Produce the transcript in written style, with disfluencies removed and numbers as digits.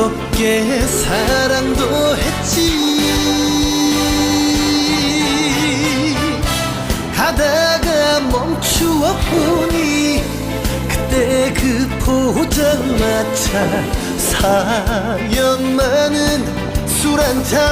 뜨겁게 사랑도 했지. 가다가 멈추어 보니 그때 그 포장마차 사연 많은 술 한잔